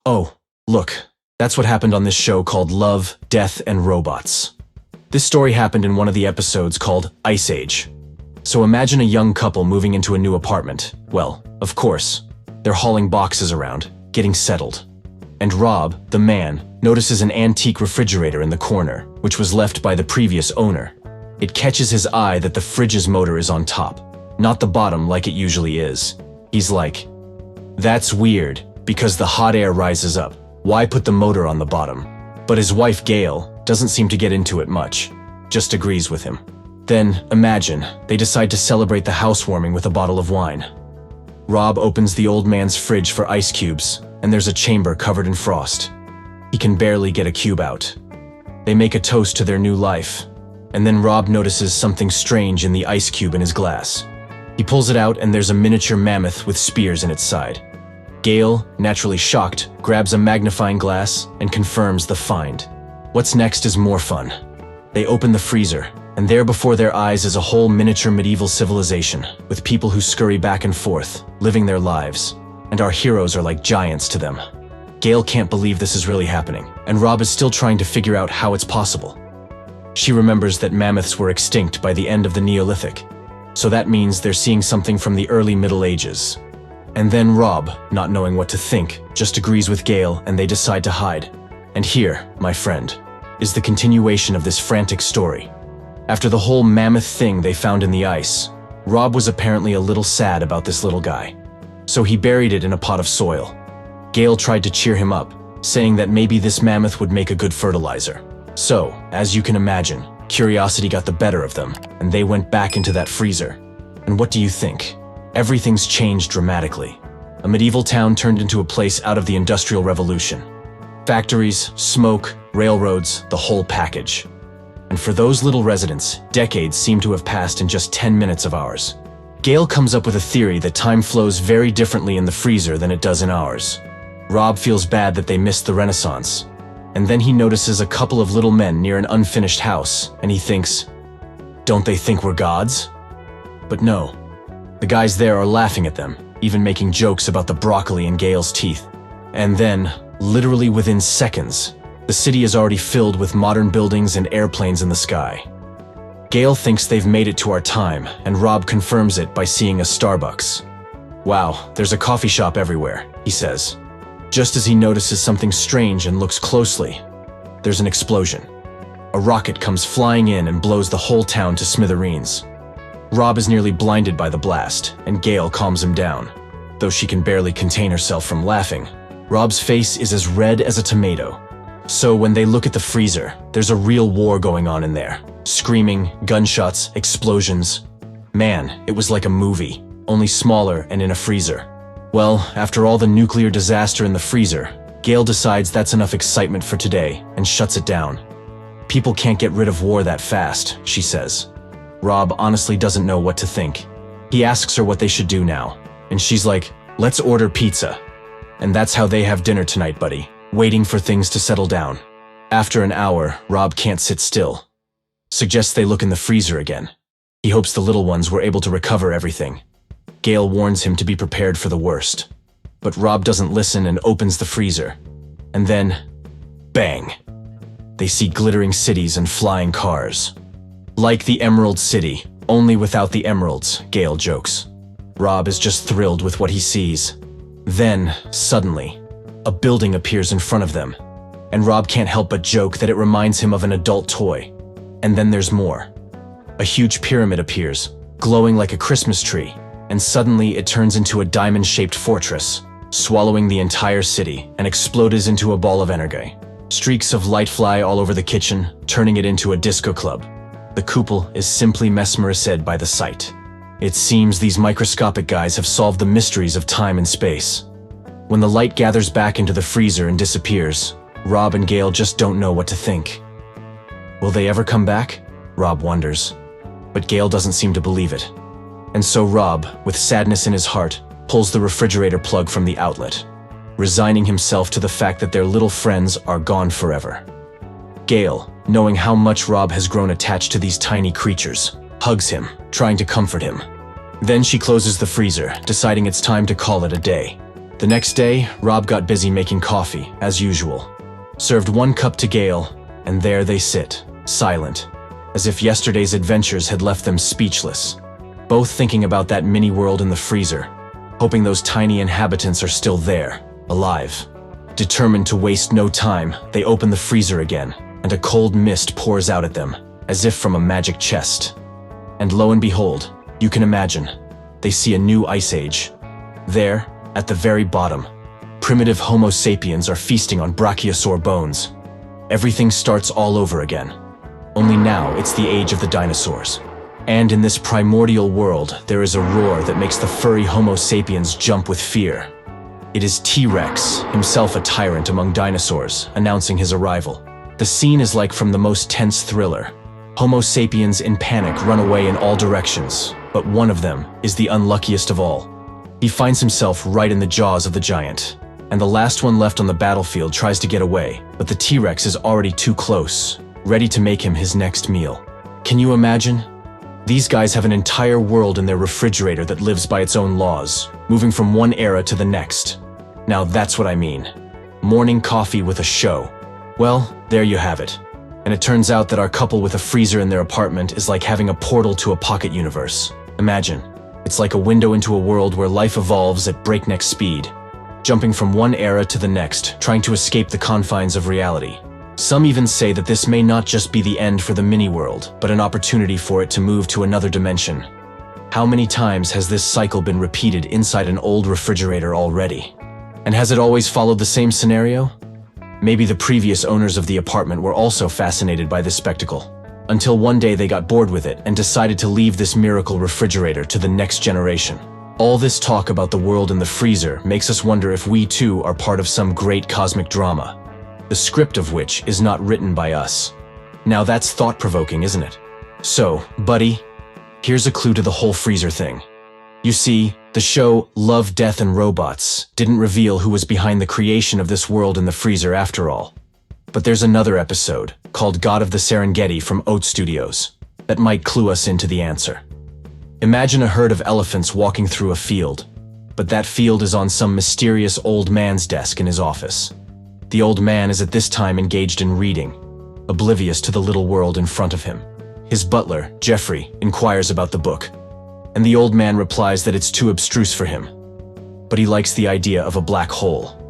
Oh, look, that's what happened on this show called Love, Death, and Robots. This story happened in one of the episodes called Ice Age. So imagine a young couple moving into a new apartment. Well, of course, they're hauling boxes around, getting settled. And Rob, the man, notices an antique refrigerator in the corner, which was left by the previous owner. It catches his eye that the fridge's motor is on top, not the bottom like it usually is. He's like, "That's weird, because the hot air rises up. Why put the motor on the bottom?" But his wife, Gail, doesn't seem to get into it much, just agrees with him. Then, imagine, they decide to celebrate the housewarming with a bottle of wine. Rob opens the old man's fridge for ice cubes, and there's a chamber covered in frost. He can barely get a cube out. They make a toast to their new life, and then Rob notices something strange in the ice cube in his glass. He pulls it out and there's a miniature mammoth with spears in its side. Gail, naturally shocked, grabs a magnifying glass and confirms the find. What's next is more fun. They open the freezer, and there before their eyes is a whole miniature medieval civilization, with people who scurry back and forth, living their lives. And our heroes are like giants to them. Gail can't believe this is really happening, and Rob is still trying to figure out how it's possible. She remembers that mammoths were extinct by the end of the Neolithic, so that means they're seeing something from the early Middle Ages. And then Rob, not knowing what to think, just agrees with Gail and they decide to hide. And here, my friend, is the continuation of this frantic story. After the whole mammoth thing they found in the ice, Rob was apparently a little sad about this little guy. So he buried it in a pot of soil. Gail tried to cheer him up, saying that maybe this mammoth would make a good fertilizer. So, as you can imagine, curiosity got the better of them, and they went back into that freezer. And what do you think? Everything's changed dramatically. A medieval town turned into a place out of the Industrial Revolution. Factories, smoke, railroads, the whole package. And for those little residents, decades seem to have passed in just 10 minutes of ours. Gail comes up with a theory that time flows very differently in the freezer than it does in ours. Rob feels bad that they missed the Renaissance. And then he notices a couple of little men near an unfinished house, and he thinks, don't they think we're gods? But no. The guys there are laughing at them, even making jokes about the broccoli in Gail's teeth. And then, literally within seconds, the city is already filled with modern buildings and airplanes in the sky. Gail thinks they've made it to our time, and Rob confirms it by seeing a Starbucks. Wow, there's a coffee shop everywhere, he says. Just as he notices something strange and looks closely, there's an explosion. A rocket comes flying in and blows the whole town to smithereens. Rob is nearly blinded by the blast, and Gail calms him down. Though she can barely contain herself from laughing, Rob's face is as red as a tomato. So when they look at the freezer, there's a real war going on in there. Screaming, gunshots, explosions. Man, it was like a movie, only smaller and in a freezer. Well, after all the nuclear disaster in the freezer, Gail decides that's enough excitement for today and shuts it down. People can't get rid of war that fast, she says. Rob honestly doesn't know what to think. He asks her what they should do now, and she's like, let's order pizza. And that's how they have dinner tonight, buddy, waiting for things to settle down. After an hour, Rob can't sit still. Suggests they look in the freezer again. He hopes the little ones were able to recover everything. Gail warns him to be prepared for the worst. But Rob doesn't listen and opens the freezer. And then, bang! They see glittering cities and flying cars. Like the Emerald City, only without the emeralds, Gail jokes. Rob is just thrilled with what he sees. Then, suddenly, a building appears in front of them. And Rob can't help but joke that it reminds him of an adult toy. And then there's more. A huge pyramid appears, glowing like a Christmas tree, and suddenly it turns into a diamond-shaped fortress, swallowing the entire city and explodes into a ball of energy. Streaks of light fly all over the kitchen, turning it into a disco club. The couple is simply mesmerized by the sight. It seems these microscopic guys have solved the mysteries of time and space. When the light gathers back into the freezer and disappears, Rob and Gail just don't know what to think. Will they ever come back? Rob wonders. But Gail doesn't seem to believe it. And so Rob, with sadness in his heart, pulls the refrigerator plug from the outlet, resigning himself to the fact that their little friends are gone forever. Gail, knowing how much Rob has grown attached to these tiny creatures, hugs him, trying to comfort him. Then she closes the freezer, deciding it's time to call it a day. The next day, Rob got busy making coffee, as usual. Served one cup to Gail, and there they sit, silent, as if yesterday's adventures had left them speechless, both thinking about that mini-world in the freezer, hoping those tiny inhabitants are still there, alive. Determined to waste no time, they open the freezer again, and a cold mist pours out at them, as if from a magic chest. And lo and behold, you can imagine, they see a new ice age. There, at the very bottom, primitive Homo sapiens are feasting on brachiosaur bones. Everything starts all over again. Only now it's the age of the dinosaurs. And in this primordial world, there is a roar that makes the furry Homo sapiens jump with fear. It is T-Rex, himself a tyrant among dinosaurs, announcing his arrival. The scene is like from the most tense thriller. Homo sapiens in panic run away in all directions, but one of them is the unluckiest of all. He finds himself right in the jaws of the giant, and the last one left on the battlefield tries to get away, but the T-Rex is already too close, ready to make him his next meal. Can you imagine? These guys have an entire world in their refrigerator that lives by its own laws, moving from one era to the next. Now that's what I mean. Morning coffee with a show. Well, there you have it. And it turns out that our couple with a freezer in their apartment is like having a portal to a pocket universe. Imagine, it's like a window into a world where life evolves at breakneck speed, jumping from one era to the next, trying to escape the confines of reality. Some even say that this may not just be the end for the mini-world, but an opportunity for it to move to another dimension. How many times has this cycle been repeated inside an old refrigerator already? And has it always followed the same scenario? Maybe the previous owners of the apartment were also fascinated by this spectacle, until one day they got bored with it and decided to leave this miracle refrigerator to the next generation. All this talk about the world in the freezer makes us wonder if we too are part of some great cosmic drama, the script of which is not written by us. Now that's thought-provoking, isn't it? So, buddy, here's a clue to the whole freezer thing. You see, the show Love, Death, and Robots didn't reveal who was behind the creation of this world in the freezer after all. But there's another episode, called God of the Serengeti from Oat Studios, that might clue us into the answer. Imagine a herd of elephants walking through a field, but that field is on some mysterious old man's desk in his office. The old man is at this time engaged in reading, oblivious to the little world in front of him. His butler, Jeffrey, inquires about the book, and the old man replies that it's too abstruse for him, but he likes the idea of a black hole.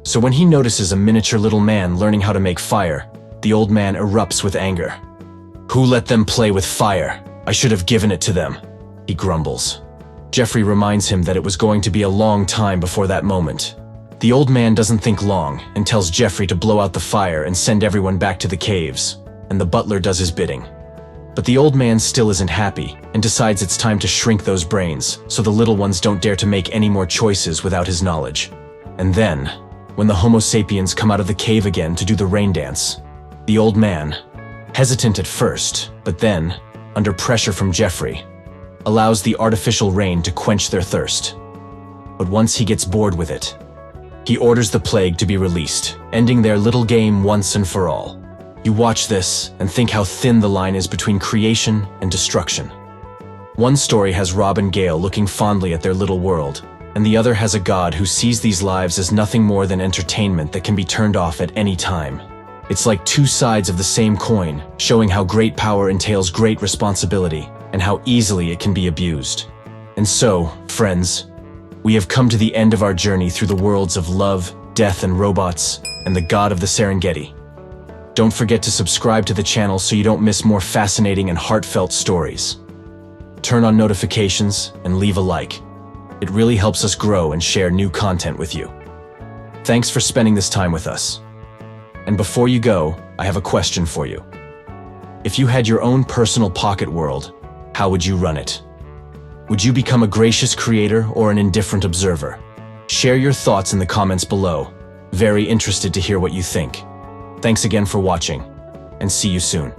So when he notices a miniature little man learning how to make fire, the old man erupts with anger. "Who let them play with fire? I should have given it to them," he grumbles. Jeffrey reminds him that it was going to be a long time before that moment. The old man doesn't think long and tells Jeffrey to blow out the fire and send everyone back to the caves, and the butler does his bidding. But the old man still isn't happy and decides it's time to shrink those brains so the little ones don't dare to make any more choices without his knowledge. And then, when the Homo sapiens come out of the cave again to do the rain dance, the old man, hesitant at first, but then, under pressure from Jeffrey, allows the artificial rain to quench their thirst. But once he gets bored with it, he orders the plague to be released, ending their little game once and for all. You watch this and think how thin the line is between creation and destruction. One story has Rob and Gail looking fondly at their little world, and the other has a God who sees these lives as nothing more than entertainment that can be turned off at any time. It's like two sides of the same coin, showing how great power entails great responsibility and how easily it can be abused. And so, friends, we have come to the end of our journey through the worlds of Love, Death, and Robots, and the God of the Serengeti. Don't forget to subscribe to the channel so you don't miss more fascinating and heartfelt stories. Turn on notifications and leave a like. It really helps us grow and share new content with you. Thanks for spending this time with us. And before you go, I have a question for you. If you had your own personal pocket world, how would you run it? Would you become a gracious creator or an indifferent observer? Share your thoughts in the comments below. Very interested to hear what you think. Thanks again for watching, and see you soon.